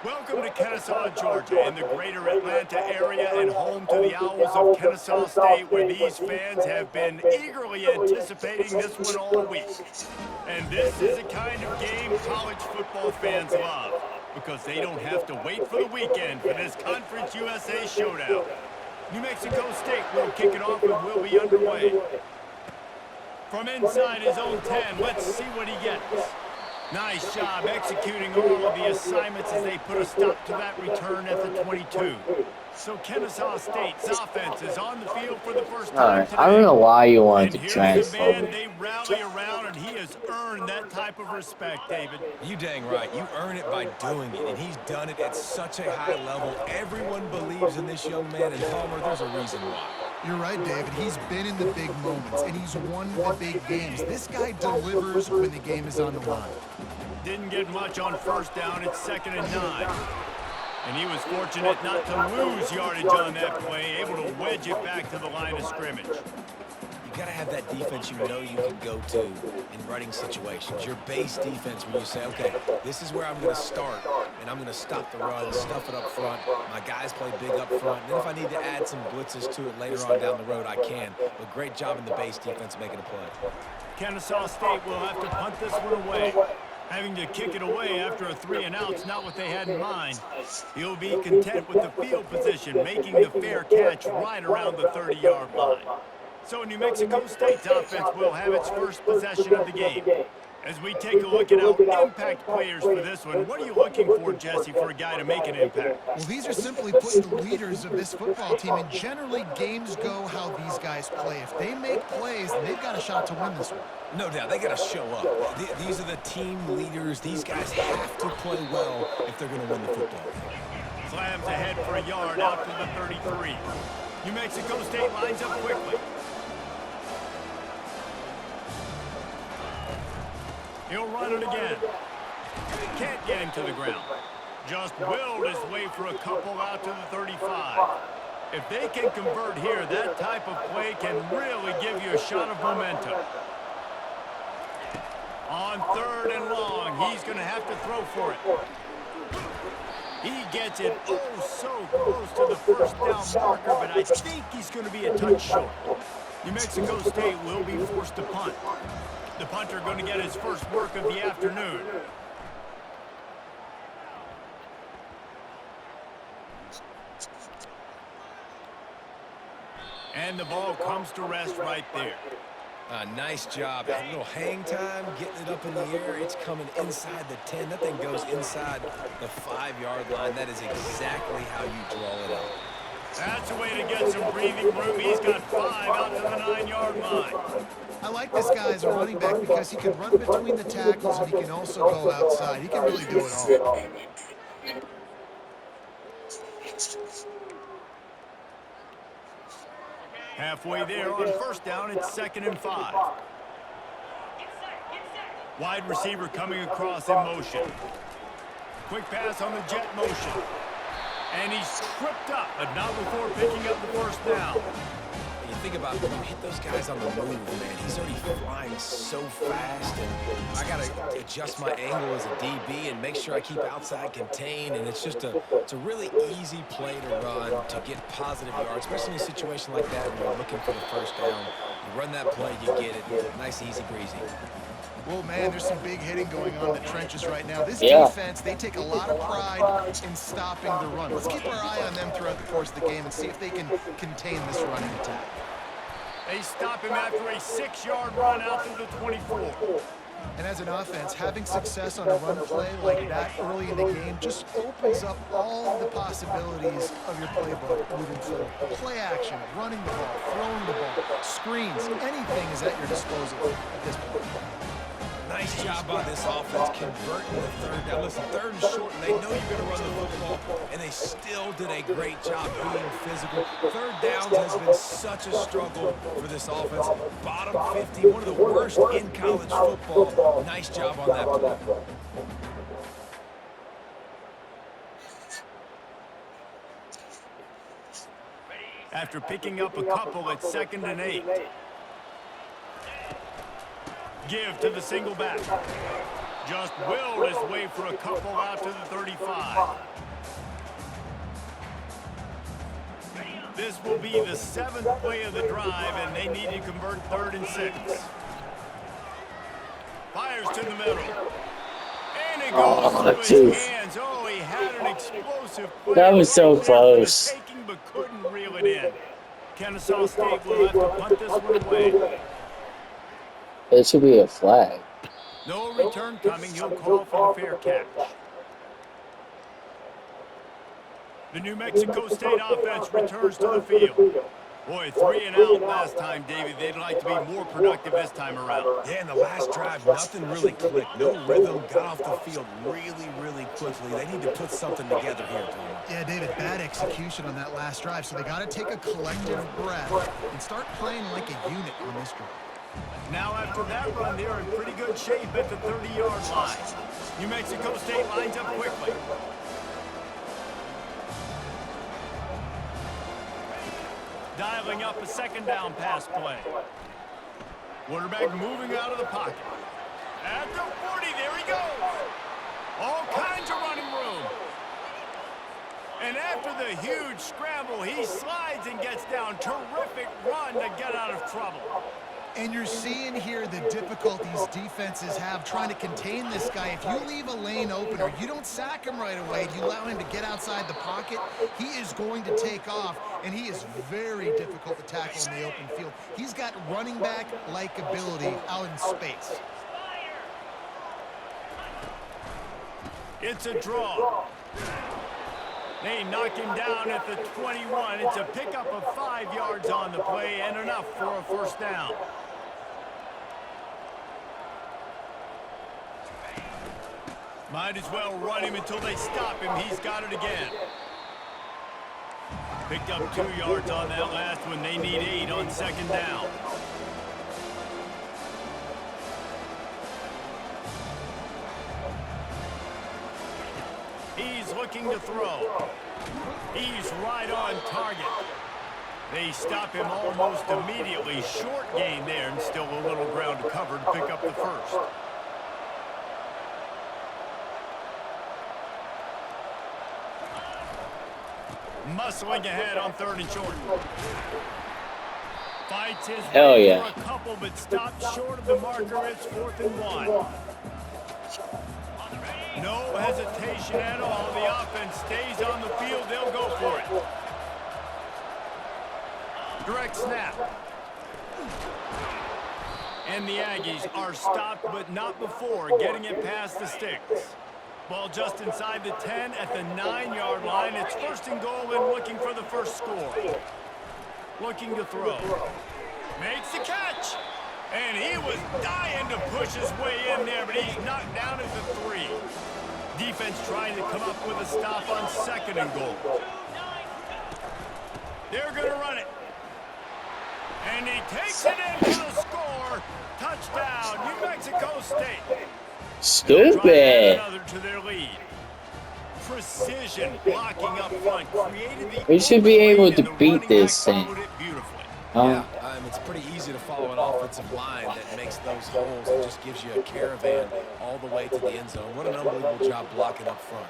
Welcome to Kennesaw, Georgia, in the greater Atlanta area and home to the Owls of Kennesaw State, where these fans have been eagerly anticipating this one all week. And this is a kind of game college football fans love, because they don't have to wait for the weekend for this Conference USA showdown. New Mexico State will kick it off and will be underway. From inside his own 10, let's see what he gets. Nice job executing all of the assignments as they put a stop to that return at the 22. So Kennesaw State's offense is on the field for the first time today. I don't know why you wanted to here's transfer the man me. they rally around, and he has earned that type of respect, David. You dang right. You earn it by doing it, and he's done it at such a high level. Everyone believes in this young man, and Palmer, there's a reason why. You're right, David. He's been in the big moments, and he's won the big games. This guy delivers when the game is on the line. Didn't get much on first down. It's 2nd and 9. And he was fortunate not to lose yardage on that play, able to wedge it back to the line of scrimmage. You got to have that defense you know you can go to in running situations. Your base defense where you say, okay, this is where I'm going to start, and I'm going to stop the run, stuff it up front. My guys play big up front. And then if I need to add some blitzes to it later on down the road, I can. But great job in the base defense making a play. Kennesaw State will have to punt this one away. Having to kick it away after a 3-and-out's not what they had in mind. He'll be content with the field position, making the fair catch right around the 30-yard line. So New Mexico State's offense will have its first possession of the game. As we take a look at our impact players for this one, what are you looking for, Jesse, for a guy to make an impact? Well, these are simply put the leaders of this football team, and generally games go how these guys play. If they make plays, then they've got a shot to win this one. No doubt, they got to show up. These are the team leaders. These guys have to play well if they're going to win the football game. Slams ahead for a yard out to the 33. New Mexico State lines up quickly. He'll run it again. Can't get him to the ground. Just willed his way for a couple out to the 35. If they can convert here, that type of play can really give you a shot of momentum. On 3rd and long, he's going to have to throw for it. He gets it so close to the first down marker, but I think he's going to be a touch short. New Mexico State will be forced to punt. The punter going to get his first work of the afternoon. And the ball comes to rest right there. Nice job. A little hang time, getting it up in the air. It's coming inside the 10. That thing goes inside the 5-yard line. That is exactly how you draw it up. That's a way to get some breathing room. He's got 5 out to the 9-yard line. I like this guy as a running back because he can run between the tackles and he can also go outside. He can really do it all. Halfway there on first down, it's 2nd and 5. Wide receiver coming across in motion. Quick pass on the jet motion. And he's tripped up, but not before picking up the first down. You think about it, when you hit those guys on the move, man, he's already flying so fast, and I got to adjust my angle as a DB and make sure I keep outside contained, and it's a really easy play to run to get positive yards, especially in a situation like that when you're looking for the first down. You run that play, you get it. Nice, easy breezy. Well, man, there's some big hitting going on in the trenches right now. This defense, they take a lot of pride in stopping the run. Let's keep our eye on them throughout the course of the game and see if they can contain this running attack. They stop him after a 6-yard run out to the 24. And as an offense, having success on a run play like that early in the game just opens up all the possibilities of your playbook moving forward. Play action, running the ball, throwing the ball, screens, anything is at your disposal at this point. Nice job by this offense converting the 3rd down. Listen, 3rd and short, and they know you're going to run the football, and they still did a great job being physical. 3rd downs has been such a struggle for this offense. Bottom 50, one of the worst in college football. Nice job on that play. After picking up a couple, it's 2nd and 8. Give to the single back. Just willed his way for a couple out to the 35. This will be the 7th play of the drive, and they need to convert 3rd and 6. Fires to the middle. And it goes through his hands. Oh, he had an explosive play. That was so right close. there for the taking, but couldn't reel it in. Kennesaw State will have to punt this one away. It should be a flag. No return coming. He'll call for the fair catch. The New Mexico State offense returns to the field. Boy, 3 and out last time, David. They'd like to be more productive this time around. Yeah, in the last drive, nothing really clicked. No rhythm, got off the field really quickly. They need to put something together here, Tom. Yeah, David, bad execution on that last drive, so they got to take a collective breath and start playing like a unit on this drive. Now, after that run, they're in pretty good shape at the 30-yard line. New Mexico State lines up quickly. Dialing up a 2nd down pass play. Quarterback moving out of the pocket. At the 40, there he goes. All kinds of running room. And after the huge scramble, he slides and gets down. Terrific run to get out of trouble. And you're seeing here the difficulties defenses have trying to contain this guy. If you leave a lane open or you don't sack him right away, you allow him to get outside the pocket, he is going to take off, and he is very difficult to tackle in the open field. He's got running back-like ability out in space. It's a draw. They knock him down at the 21. It's a pickup of 5 yards on the play and enough for a 1st down. Might as well run him until they stop him. He's got it again. Picked up 2 yards on that last one. They need 8 on 2nd down. He's looking to throw. He's right on target. They stop him almost immediately. Short gain there and still a little ground to cover to pick up the 1st. Muscling ahead on 3rd and short. Fights his way for a couple, but stops short of the marker. It's 4th and 1. No hesitation at all. The offense stays on the field. They'll go for it. Direct snap. And the Aggies are stopped, but not before getting it past the sticks. Ball just inside the 10 at the 9-yard line. It's 1st and goal and looking for the 1st score. Looking to throw. Makes the catch. And he was dying to push his way in there, but he's knocked down at the 3. Defense trying to come up with a stop on 2nd and goal. They're going to run it. And he takes it in for the score. Touchdown, New Mexico State. Stupid. Another to their lead. Precision blocking up front created the We should be able to beat this thing. Yeah, it's pretty easy to follow an offensive line that makes those holes and just gives you a caravan all the way to the end zone. What an unbelievable job blocking up front.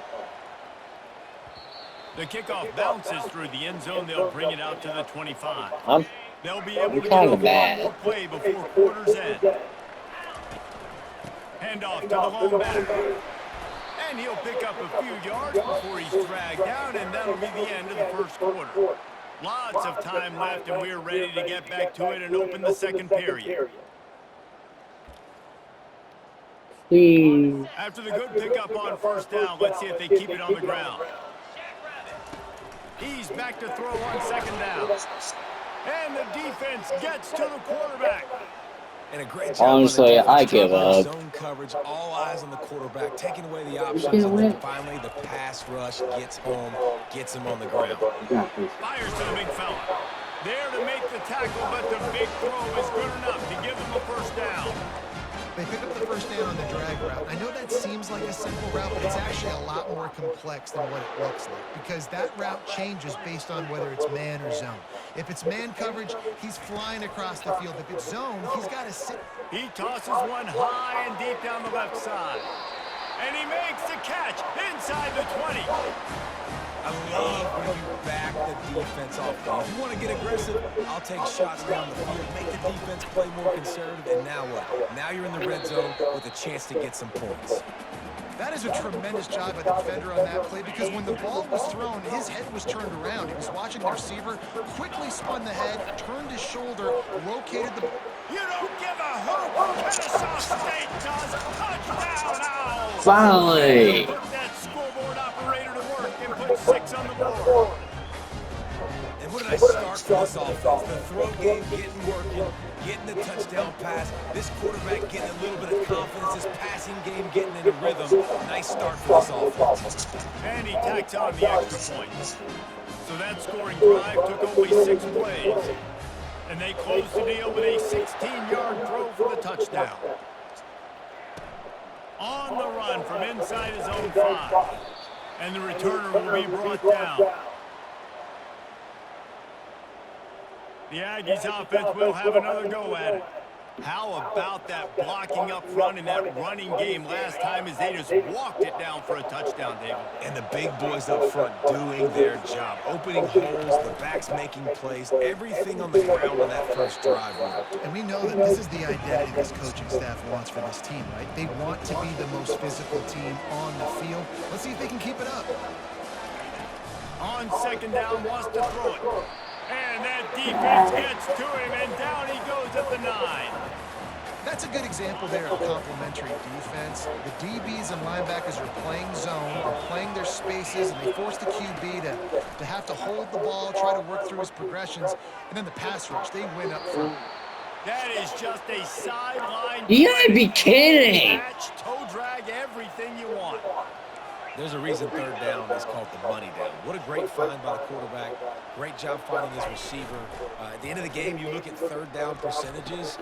The kickoff bounces through the end zone. They'll bring it out to the 25. They'll be able to kind go of bad. for one more play before quarter's end. Handoff to the lone back. And he'll pick up a few yards before he's dragged down, and that'll be the end of the 1st quarter. Lots of time left, and we're ready to get back to it and open the 2nd period. After the good pickup on 1st down, let's see if they keep it on the ground. He's back to throw on 2nd down. And the defense gets to the quarterback. And a great job. Honestly, I give up. Zone coverage, all eyes on the quarterback, taking away the options, and then finally the pass rush gets home, gets him on the ground. Fires to the big fella. There to make the tackle, but the big throw is good enough to give them a 1st down. They pick up the 1st down on the drag route. I know that seems like a simple route, but it's actually a lot more complex than what it looks like because that route changes based on whether it's man or zone. If it's man coverage, he's flying across the field. If it's zone, he's got to sit. He tosses one high and deep down the left side. And he makes the catch inside the 20. I love when you back the defense off. If you want to get aggressive, I'll take shots down the field, make the defense play more conservative, and now what? Now you're in the red zone with a chance to get some points. That is a tremendous job by the defender on that play, because when the ball was thrown, his head was turned around. He was watching the receiver, quickly spun the head, turned his shoulder, located the... You don't give a hoot. Kennesaw State does. Touchdown, Owls. Finally. Put that scoreboard operator to work and put 6 on the board. And what did I start for this offense? The throw game getting working, getting the touchdown pass. This quarterback getting a little bit of confidence. This passing game getting in a rhythm. Nice start for this offense. And he tacks on the extra point. So that scoring drive took only 6 plays. And they closed the deal with a 16-yard throw for the touchdown. On the run from inside his own 5. And the returner will be brought down. The Aggies offense will have another go at it. How about that blocking up front in that running game last time as they just walked it down for a touchdown, David? And the big boys up front doing their job. Opening holes, the backs making plays, everything on the ground on that first drive worked. And we know that this is the identity this coaching staff wants for this team, right? They want to be the most physical team on the field. Let's see if they can keep it up. On second down, wants to throw it. And that defense gets to him, and down he goes at the 9. That's a good example there of complementary defense. The DBs and linebackers are playing zone, they're playing their spaces, and they force the QB to have to hold the ball, try to work through his progressions, and then the pass rush, they win up front. That is just a sideline. You gotta be kidding. Match, toe drag, everything you want. There's a reason third down is called the money down. What a great find by the quarterback. Great job finding his receiver. At the end of the game, you look at third down percentages.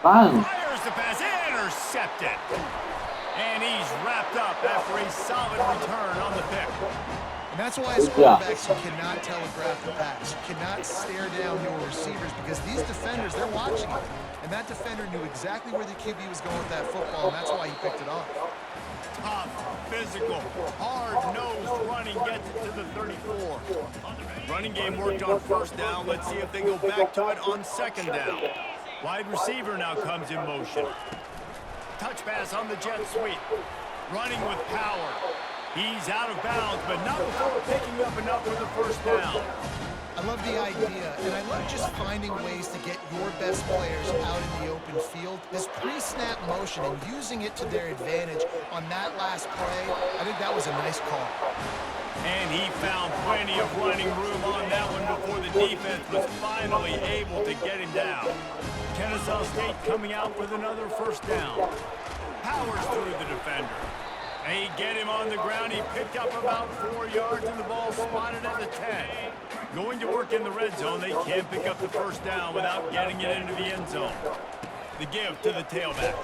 Fine. Fires the pass, intercepted. And he's wrapped up after a solid return on the pick. And that's why as quarterbacks, you cannot telegraph the pass. You cannot stare down your receivers, because these defenders, they're watching it. And that defender knew exactly where the QB was going with that football, and that's why he picked it off. Tough, physical, hard-nosed running gets it to the 34. Running game worked on first down. Let's see if they go back to it on second down. Wide receiver now comes in motion. Touch pass on the jet sweep. Running with power. He's out of bounds, but not before picking up enough for the first down. I love the idea, and I love just finding ways to get your best players out in the open field. This pre-snap motion and using it to their advantage on that last play, I think that was a nice call. And he found plenty of running room on that one before the defense was finally able to get him down. Kennesaw State coming out with another first down. Powers through the defender. They get him on the ground. He picked up about 4 yards, and the ball spotted at the 10. Going to work in the red zone, they can't pick up the first down without getting it into the end zone. The give to the tailback.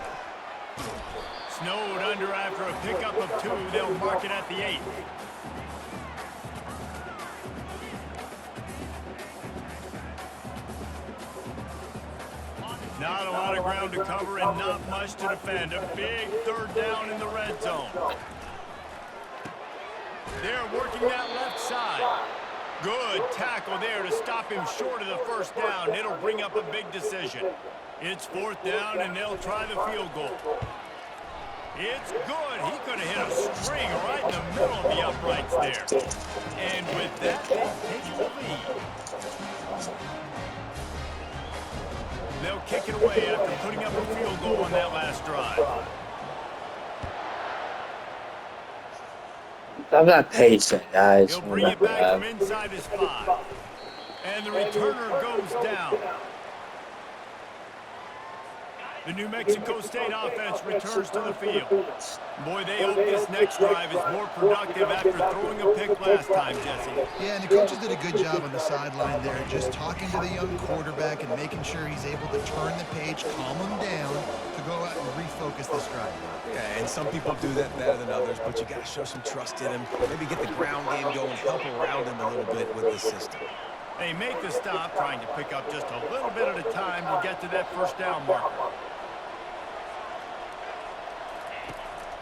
Snowed under after a pickup of 2. They'll mark it at the 8. Not a lot of ground to cover and not much to defend. A big third down in the red zone. They're working that left side. Good tackle there to stop him short of the first down. It'll bring up a big decision. It's fourth down, and they'll try the field goal. It's good. He could have hit a string right in the middle of the uprights there. And with that, they've taken the lead. They'll kick it away after putting up a field goal on that last drive. I'm not patient, guys. He'll bring it back from inside his 5. And the returner goes down. The New Mexico State offense returns to the field. Boy, they hope this next drive is more productive after throwing a pick last time, Jesse. Yeah, and the coaches did a good job on the sideline there, just talking to the young quarterback and making sure he's able to turn the page, calm him down, to go out and refocus this drive. Yeah, and some people do that better than others, but you got to show some trust in him. Maybe get the ground game going, help around him a little bit with this system. They make the stop, trying to pick up just a little bit at a time to get to that first down marker.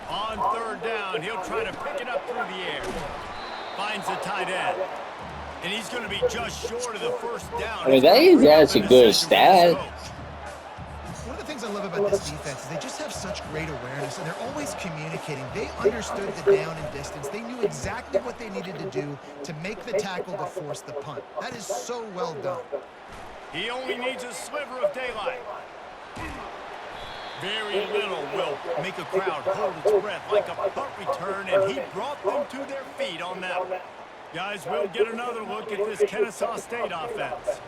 On third down, he'll try to pick it up through the air. Finds the tight end. And he's going to be just short of the first down. I mean, that's a good stat. One of the things I love about this defense is they just have such great awareness, and they're always communicating. They understood the down and distance. They knew exactly what they needed to do to make the tackle to force the punt. That is so well done. He only needs a sliver of daylight. Very little will make a crowd hold its breath like a punt return, and he brought them to their feet on that one. Guys, we'll get another look at this Kennesaw State offense.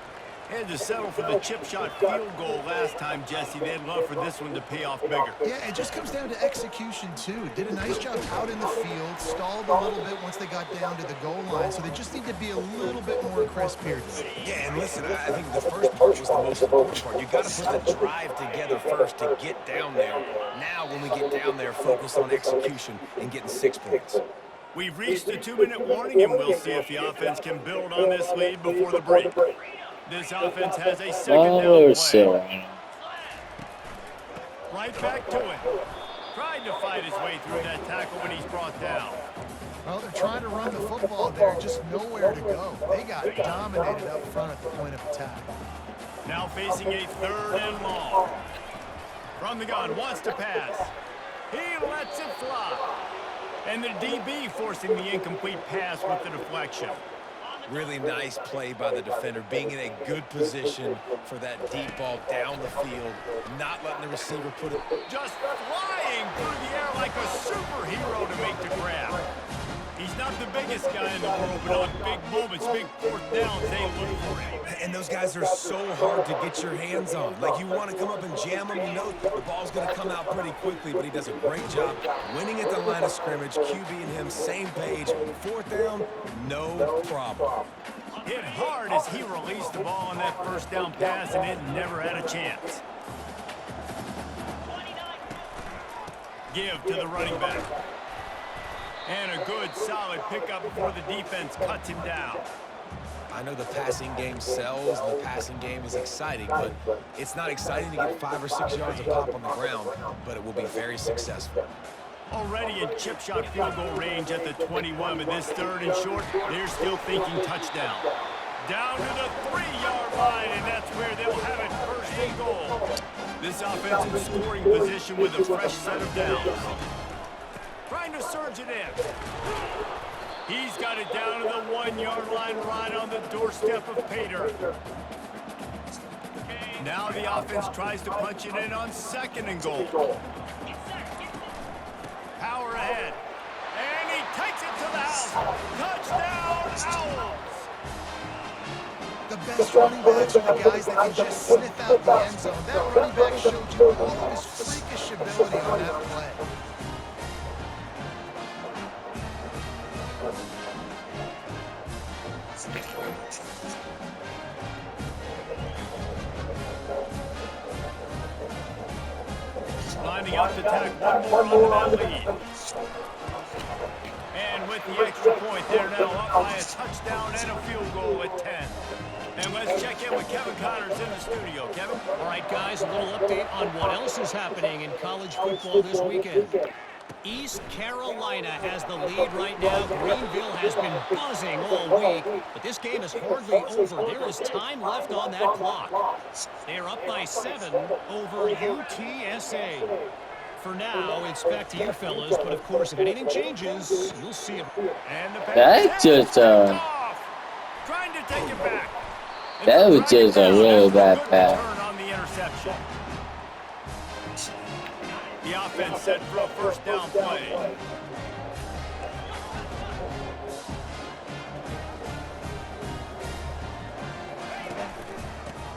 They had to settle for the chip shot field goal last time, Jesse. They'd love for this one to pay off bigger. Yeah, it just comes down to execution, too. Did a nice job out in the field, stalled a little bit once they got down to the goal line, so they just need to be a little bit more crisp here. Yeah, and listen, I think the first part was the most important part. You got to put the drive together first to get down there. Now, when we get down there, focus on execution and getting 6 points. We've reached the 2-minute warning, and we'll see if the offense can build on this lead before the break. This offense has a second down play. Right back to it. Tried to fight his way through that tackle, but he's brought down. Well, they're trying to run the football there, just nowhere to go. They got dominated up front at the point of attack. Now facing a 3rd and long. From the gun, wants to pass. He lets it fly. And the DB forcing the incomplete pass with the deflection. Really nice play by the defender, being in a good position for that deep ball down the field, not letting the receiver put it. Just flying through the air like a superhero to make the grab. He's not the biggest guy in the world, but on big moments, big 4th downs, they look for him. And those guys are so hard to get your hands on. Like, you want to come up and jam him, you know the ball's going to come out pretty quickly, but he does a great job winning at the line of scrimmage. QB and him, same page. 4th down, no problem. Hit hard as he released the ball on that first down pass, and it never had a chance. Give to the running back. And a good, solid pickup before the defense cuts him down. I know the passing game sells, and the passing game is exciting, but it's not exciting to get 5 or 6 yards of pop on the ground, but it will be very successful. Already in chip shot field goal range at the 21, but this 3rd and short, they're still thinking touchdown. Down to the 3-yard line, and that's where they'll have it, 1st and goal. This offense in scoring position with a fresh set of downs. Trying to surge it in. He's got it down to the 1-yard line right on the doorstep of Pater. Now the offense tries to punch it in on 2nd and goal. Power ahead. And he takes it to the house. Touchdown, Owls. The best running backs are the guys that can just sniff out the end zone. That running back showed you all of his freakish ability on that play. Lining up to tack one more onto that lead. And with the extra point, they're now up by a touchdown and a field goal at 10. And let's check in with Kevin Connors in the studio. Kevin? All right, guys, a little update on what else is happening in college football this weekend. East Carolina has the lead right now. Greenville has been buzzing all week, but this game is hardly over. There is time left on that clock. They're up by 7 over UTSA. For now, it's back to you fellas, but of course, if anything changes, you'll see it. And the That just, trying to take it back. that was just a really bad pass. On the interception. The offense set for a 1st down play.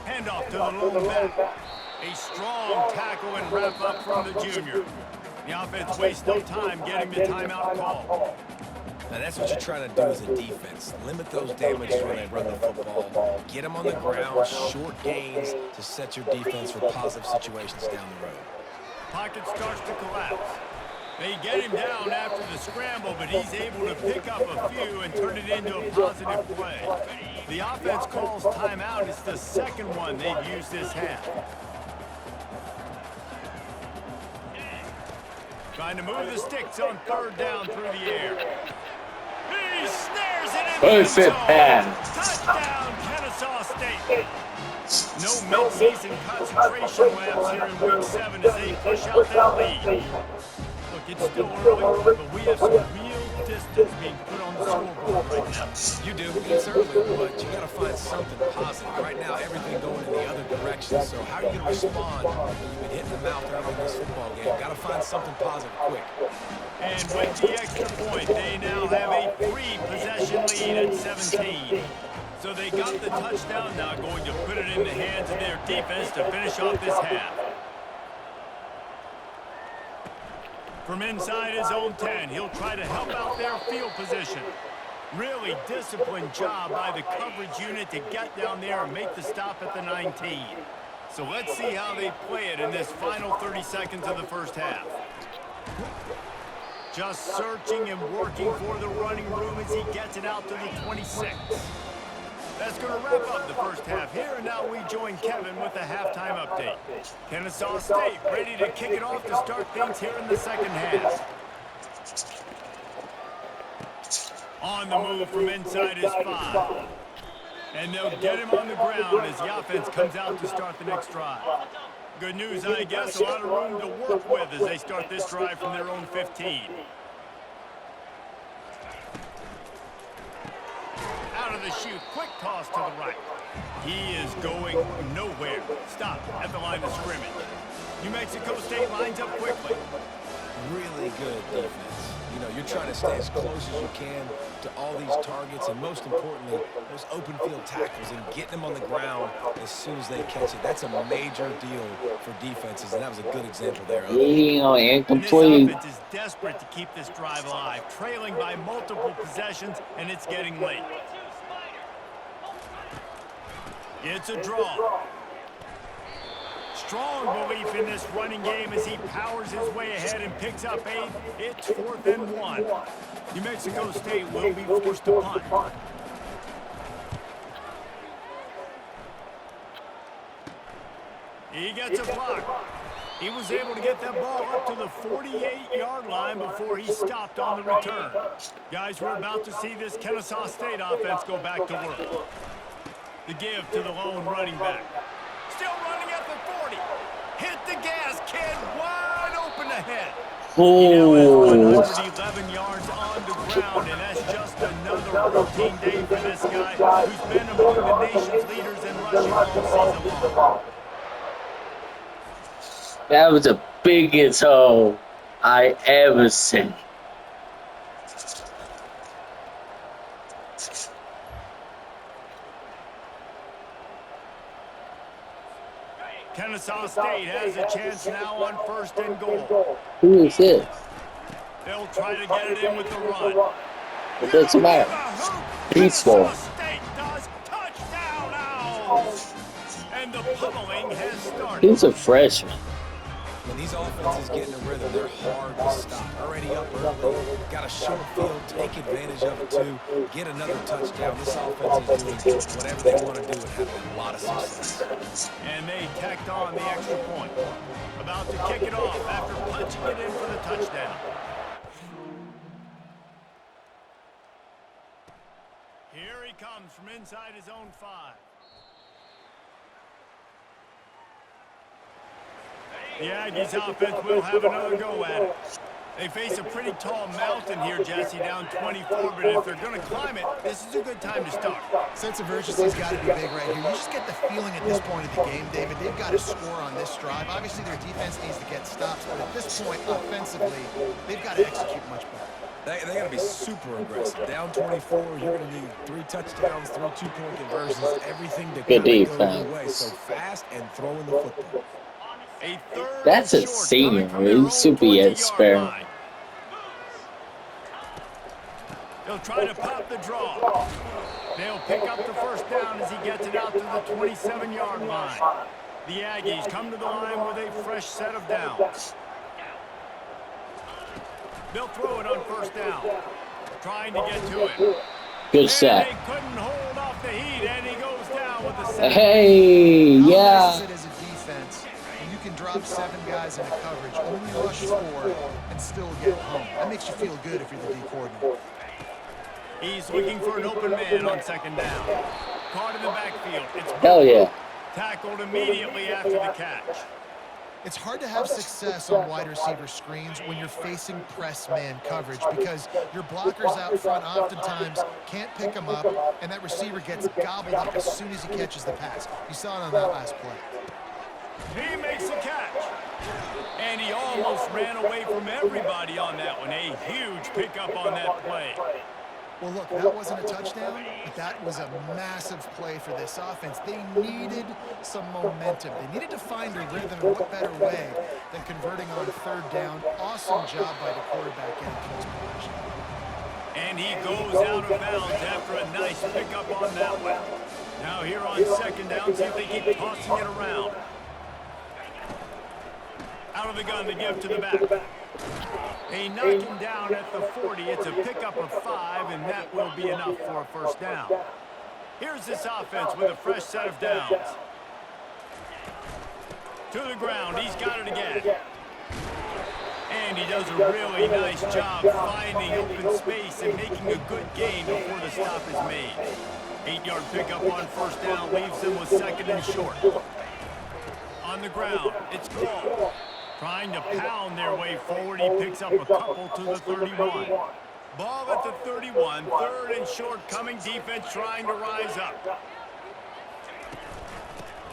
Handoff to the lone back. A strong tackle and wrap up from the junior. The offense wastes no time getting the timeout call. Now, that's what you're trying to do as a defense. Limit those damages when they run the football. Get them on the ground, short gains to set your defense for positive situations down the road. Pocket starts to collapse. They get him down after the scramble, but he's able to pick up a few and turn it into a positive play. The offense calls timeout. It's the second one they've used this half. Trying to move the sticks on third down through the air. He snares it in the end Perfect zone. pass. Touchdown, Kennesaw State. No midseason concentration laps here in Week 7 as they push out that lead. Look, it's still early, but we have some real distance being put on the scoreboard right now. You do. It's early, but you got to find something positive. Right now, everything going in the other direction. So how are you going to respond when you've been hitting the mouth early in this football game? Got to find something positive quick. And with the extra point, they now have a 3-possession lead at 17. So they got the touchdown, now going to put it in the hands of their defense to finish off this half. From inside his own 10, he'll try to help out their field position. Really disciplined job by the coverage unit to get down there and make the stop at the 19. So let's see how they play it in this final 30 seconds of the first half. Just searching and working for the running room as he gets it out to the 26. That's going to wrap up the first half here, and now we join Kevin with the halftime update. Kennesaw State ready to kick it off to start things here in the second half. On the move from inside his 5. And they'll get him on the ground as the offense comes out to start the next drive. Good news, I guess, a lot of room to work with as they start this drive from their own 15. Out of the chute, quick toss to the right. He is going nowhere. Stop at the line of scrimmage. New Mexico State lines up quickly. Really good defense. You know, you're trying to stay as close as you can to all these targets, and most importantly, those open field tackles and getting them on the ground as soon as they catch it. That's a major deal for defenses, and that was a good example there. Incomplete. This offense is desperate to keep this drive alive, trailing by multiple possessions, and it's getting late. It's a draw. Strong belief in this running game as he powers his way ahead and picks up 8. It's 4th and 1. New Mexico State will be forced to punt. He gets a block. He was able to get that ball up to the 48-yard line before he stopped on the return. Guys, we're about to see this Kennesaw State offense go back to work. The give to the lone running back. Still running at the 40. Hit the gas, kid. Wide open ahead. He now has 111 yards on the ground, and that's just another routine day for this guy who's been among the nation's leaders in rushing all season long. That was the biggest hole I ever seen. Kennesaw State has a chance now on 1st and goal. Who is this? They'll try to get it in with the run. It doesn't matter. Peaceful. Kennesaw State does touchdown Owls. And the pummeling has started. He's a freshman. When these offenses get in a rhythm, they're hard to stop. Already up early, got a short field, take advantage of it too, get another touchdown. This offense is doing whatever they want to do and having a lot of success. And they tacked on the extra point. About to kick it off after punching it in for the touchdown. Here he comes from inside his own 5. The Aggies offense will have another go at it. They face a pretty tall mountain here, Jesse, down 24, but if they're going to climb it, this is a good time to start. Sense of urgency's got to be big right here. You just get the feeling at this point of the game, David, they've got to score on this drive. Obviously, their defense needs to get stops, but at this point, offensively, they've got to execute much better. They got to be super aggressive. Down 24, you're going to need 3 touchdowns, 3 two-point conversions, everything to Good go your defense. way. So fast and throwing the football. That's a senior. He should be at spare. They'll try to pop the draw. They'll pick up the first down as he gets it out to the 27-yard line. The Aggies come to the line with a fresh set of downs. They'll throw it on first down. Trying to get to him. Good And sack. they couldn't hold off the heat, and he goes down with the sack. Hey, How nice yeah. is it as a defense when you can drop 7 guys into coverage, only rush 4, and still get home? That makes you feel good if you're the D coordinator. He's looking for an open man on second down. Caught in the backfield. It's Hell yeah. tackled immediately after the catch. It's hard to have success on wide receiver screens when you're facing press man coverage because your blockers out front oftentimes can't pick them up, and that receiver gets gobbled up as soon as he catches the pass. You saw it on that last play. He makes the catch. And he almost ran away from everybody on that one. A huge pickup on that play. Well, look, that wasn't a touchdown, but that was a massive play for this offense. They needed some momentum. They needed to find a rhythm, and what better way than converting on third down. Awesome job by the quarterback getting to his position. And he goes out of bounds after a nice pickup on that one. Now here on second down, see if they keep tossing it around. Out of the gun to give to the back. They knock him down at the 40. It's a pickup of 5, and that will be enough for a first down. Here's this offense with a fresh set of downs. To the ground. He's got it again. And he does a really nice job finding open space and making a good gain before the stop is made. 8-yard pickup on first down leaves them with second and short. On the ground, it's Ball. Trying to pound their way forward. He picks up a couple to the 31. Ball at the 31. Third and short coming. Defense trying to rise up.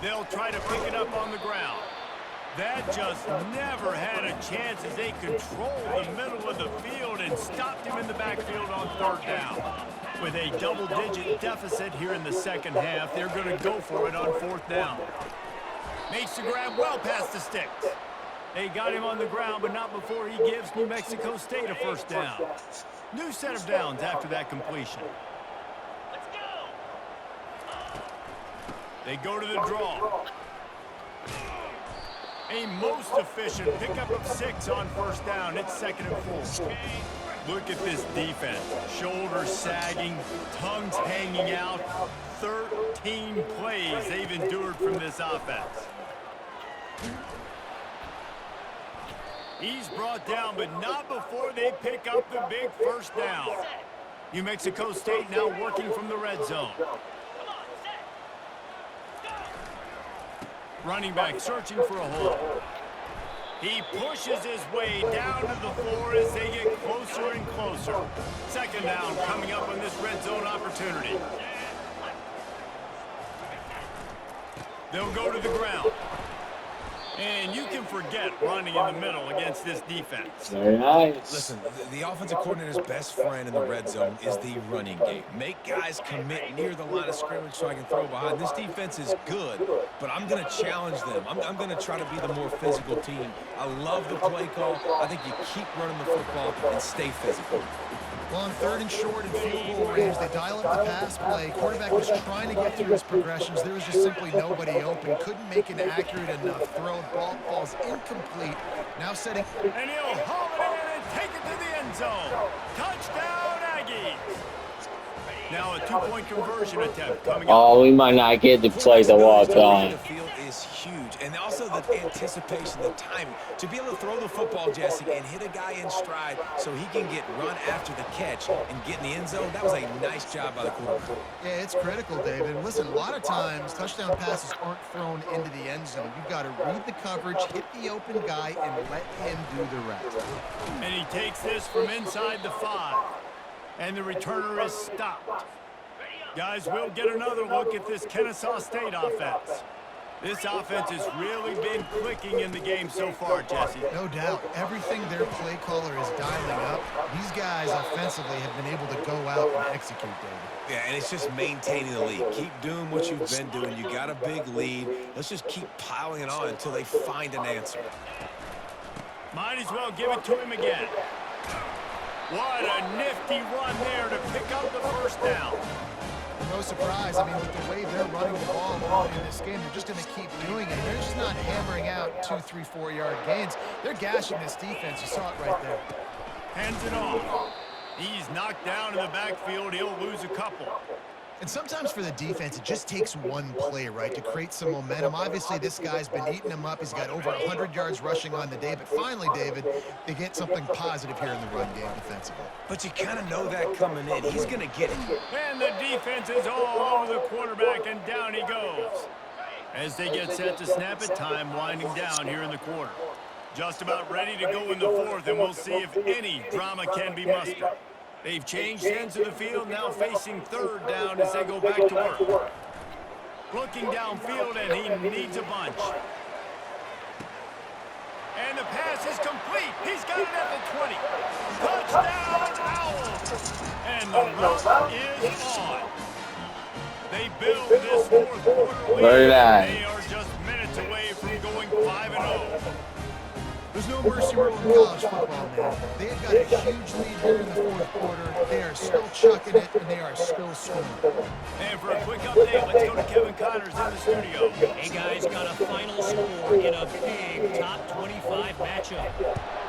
They'll try to pick it up on the ground. That just never had a chance as they controlled the middle of the field and stopped him in the backfield on third down. With a double-digit deficit here in the second half, they're going to go for it on fourth down. Makes the grab well past the sticks. They got him on the ground, but not before he gives New Mexico State a first down. New set of downs after that completion. They go to the draw. A most efficient pickup of 6 on first down. It's second and 4. Look at this defense. Shoulders sagging, tongues hanging out. 13 plays they've endured from this offense. He's brought down, but not before they pick up the big first down. New Mexico State now working from the red zone. Running back searching for a hole. He pushes his way down to the floor as they get closer and closer. Second down coming up on this red zone opportunity. They'll go to the ground. And you can forget running in the middle against this defense. Very nice. Listen, the offensive coordinator's best friend in the red zone is the running game. Make guys commit near the line of scrimmage so I can throw behind. This defense is good, but I'm going to challenge them. I'm going to try to be the more physical team. I love the play call. I think you keep running the football and stay physical. Well, on third and short and field goal range, they dial up the pass play. Quarterback was trying to get through his progressions. There was just simply nobody open. Couldn't make an accurate enough throw. Ball falls incomplete. Now setting. And he'll haul it in and take it to the end zone. Touchdown, Aggies. Now a two-point conversion attempt coming up. Oh, we might not get to play the walk on. The field is huge, and also the anticipation, the timing. To be able to throw the football, Jesse, and hit a guy in stride so he can get run after the catch and get in the end zone, that was a nice job by the quarterback. Yeah, it's critical, David. And listen, a lot of times touchdown passes aren't thrown into the end zone. You've got to read the coverage, hit the open guy, and let him do the rest. And he takes this from inside the 5. And the returner is stopped. Guys, we'll get another look at this Kennesaw State offense. This offense has really been clicking in the game so far, Jesse. No doubt. Everything their play caller is dialing up, these guys offensively have been able to go out and execute, David. Yeah, and it's just maintaining the lead. Keep doing what you've been doing. You got a big lead. Let's just keep piling it on until they find an answer. Might as well give it to him again. What a nifty run there to pick up the first down. No surprise. I mean, with the way they're running the ball in this game, they're just going to keep doing it. They're just not hammering out 2, 3, 4 yard gains. They're gashing this defense. You saw it right there. Hands it off. He's knocked down in the backfield. He'll lose a couple. And sometimes for the defense, it just takes one play, right, to create some momentum. Obviously, this guy's been eating them up. He's got over 100 yards rushing on the day. But finally, David, they get something positive here in the run game defensively. But you kind of know that coming in. He's going to get it. And the defense is all over the quarterback, and down he goes. As they get set to snap it, time winding down here in the quarter. Just about ready to go in the fourth, and we'll see if any drama can be mustered. They've changed ends of the field, now facing third down as they go back to work. Looking downfield, and he needs a bunch. And the pass is complete. He's got it at the 20. Touchdown, Owls! And the route is on. They build this fourth quarter lead. Very nice. They are just minutes away from going 5-0. There's no mercy rule in college football, man. They've got a huge lead here in the fourth quarter. They are still chucking it, and they are still scoring. And for a quick update, let's go to Kevin Connors in the studio. Hey, guys, got a final score in a big top 25 matchup.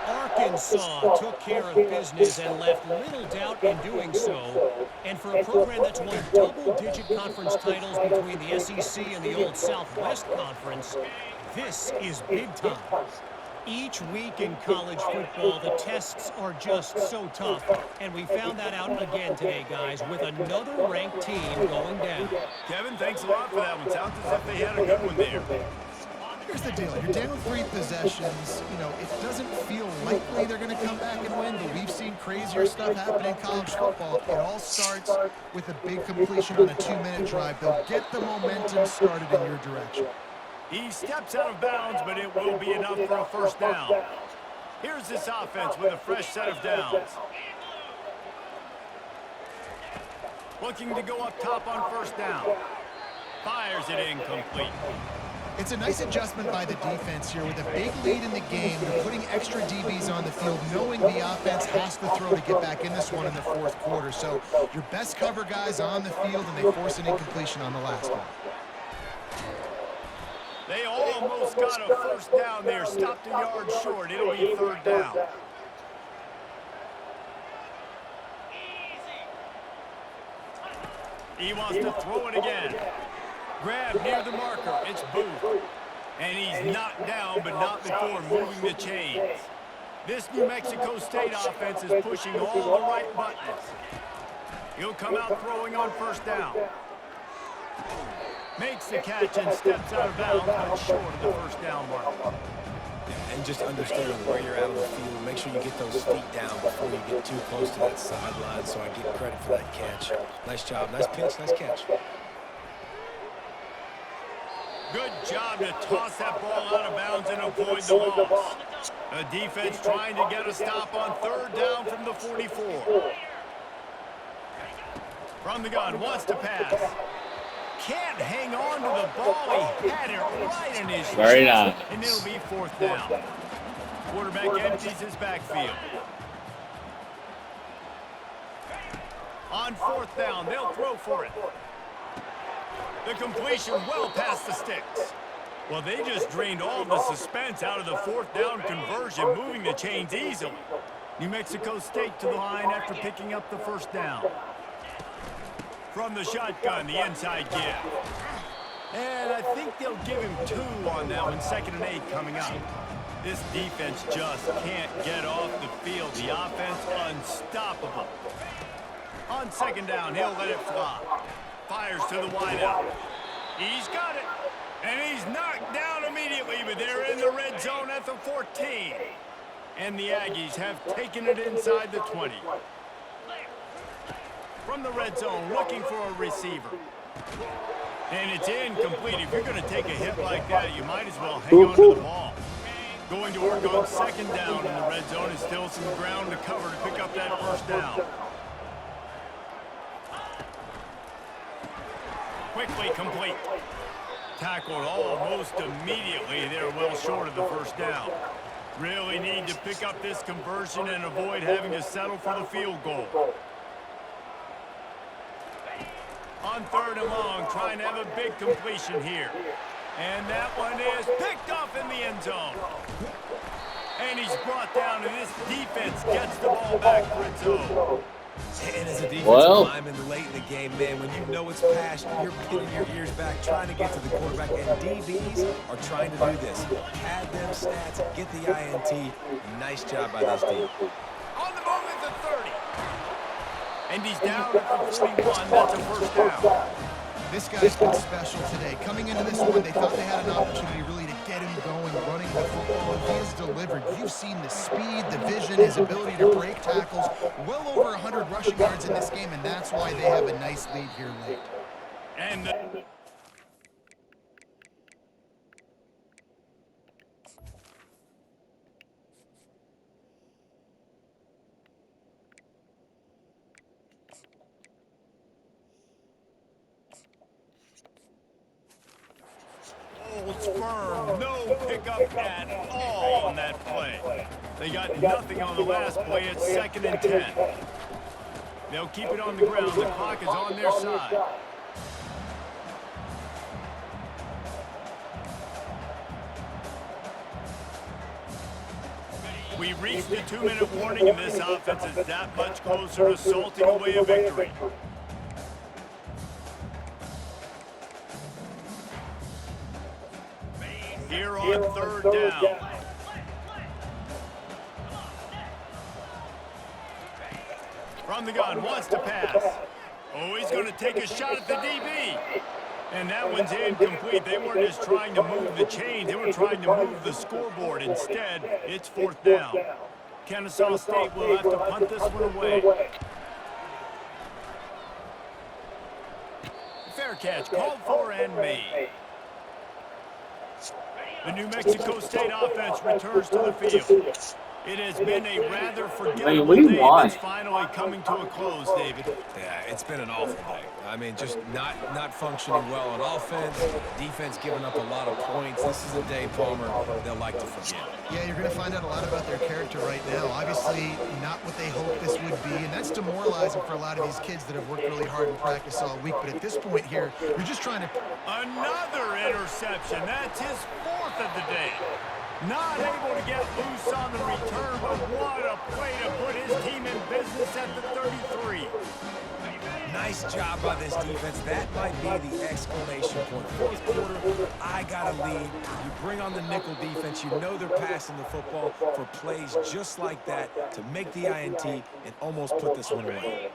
Arkansas took care of business and left little doubt in doing so. And for a program that's won double-digit conference titles between the SEC and the old Southwest Conference, this is big time. Each week in college football, the tests are just so tough, and we found that out again today, guys, with another ranked team going down. Kevin, thanks a lot for that one. Sounds as if they had a good one there. Here's the deal. You're down 3 possessions. You know, it doesn't feel likely they're going to come back and win, but we've seen crazier stuff happen in college football. It all starts with a big completion on a 2-minute drive. They'll get the momentum started in your direction. He steps out of bounds, but it will be enough for a first down. Here's this offense with a fresh set of downs. Looking to go up top on first down. Fires it incomplete. It's a nice adjustment by the defense here. With a big lead in the game, they're putting extra DBs on the field, knowing the offense has to throw to get back in this one in the fourth quarter. So your best cover guys on the field, and they force an incompletion on the last one. They almost got a first down there. Stopped a yard short. It'll be third down. He wants to throw it again. Grab near the marker. It's Booth. And he's knocked down, but not before moving the chains. This New Mexico State offense is pushing all the right buttons. He'll come out throwing on first down. Makes the catch and steps out of bounds, but short of the first down mark. And just understanding where you're at on the field. Make sure you get those feet down before you get too close to that sideline, so I get credit for that catch. Nice job. Nice pitch. Nice catch. Good job to toss that ball out of bounds and avoid the loss. A defense trying to get a stop on third down from the 44. From the gun, wants to pass. Can't hang on to the ball. He had it right in his Very nice. chest, and it'll be fourth down. Quarterback empties his backfield. On fourth down, they'll throw for it. The completion well past the sticks. Well, they just drained all the suspense out of the fourth down conversion, moving the chains easily. New Mexico State to the line after picking up the first down. From the shotgun, the inside give. And I think they'll give him 2 on that one, 2nd and 8 coming up. This defense just can't get off the field. The offense unstoppable. On 2nd down, he'll let it fly. Fires to the wideout. He's got it. And he's knocked down immediately, but they're in the red zone at the 14. And the Aggies have taken it inside the 20. From the red zone, looking for a receiver. And it's incomplete. If you're going to take a hit like that, you might as well hang on to the ball. Going to work on 2nd down in the red zone. Is still some ground to cover to pick up that first down. Quickly complete. Tackled almost immediately. They're well short of the first down. Really need to pick up this conversion and avoid having to settle for the field goal. On 3rd and long, trying to have a big completion here. And that one is picked off in the end zone. And he's brought down, and this defense gets the ball back for its own. And as a defensive Well, lineman late in the game, man, when you know it's past, you're pinning your ears back, trying to get to the quarterback, and DBs are trying to do this. Pad them stats, get the INT. Nice job by this D. On the move at the 30. And he's down at the 41. That's a first down. This guy's been special today. Coming into this one, they thought they had an opportunity really to get him going, running the football, and he has delivered. You've seen the speed, the vision, his ability to break tackles. Well over 100 rushing yards in this game, and that's why they have a nice lead here late. And firm, no pickup at all on that play. They got nothing on the last play. It's 2nd and 10. They'll keep it on the ground. The clock is on their side. We reached the 2-minute warning, and this offense is that much closer to salting away a victory. Here on 3rd down. From the gun, wants to pass. Oh, he's going to take a shot at the DB. And that one's incomplete. They weren't just trying to move the chains. They were trying to move the scoreboard. Instead, it's 4th down. Kennesaw State will have to punt this one away. Fair catch, called for and made. The New Mexico State offense returns to the field. It has been a rather forgettable day that's finally coming to a close, David. Yeah, it's been an awful day. I mean, just not functioning well on offense, defense giving up a lot of points. This is a day, Palmer, they'll like to forget. Yeah, you're going to find out a lot about their character right now. Obviously, not what they hoped this would be, and that's demoralizing for a lot of these kids that have worked really hard in practice all week. But at this point here, you're just trying to... Another interception. That's his 4th of the day. Not able to get loose on the return, but what a play to put his team in business at the 33. Nice job by this defense. That might be the exclamation point. 4th quarter, I got a lead. You bring on the nickel defense. You know they're passing the football for plays just like that to make the INT and almost put this one away.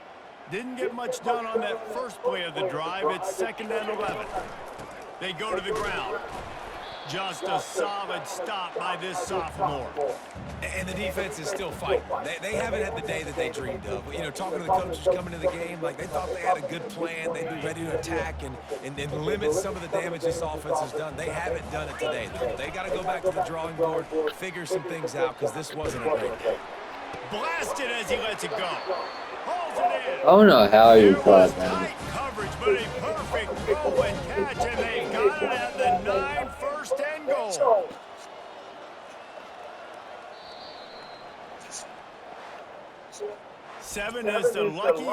Didn't get much done on that first play of the drive. It's 2nd and 11. They go to the ground. Just a solid stop by this sophomore. And the defense is still fighting. They haven't had the day that they dreamed of. You know, talking to the coaches coming to the game, like they thought they had a good plan. They'd be ready to attack and limit some of the damage this offense has done. They haven't done it today, though. They got to go back to the drawing board, figure some things out, because this wasn't a great day. Blasted as he lets it go. Holds it in. I don't know how you caught that. Tight coverage, but a perfect throw and catch, and they got it at the 9, 1st and goal. Seven is the lucky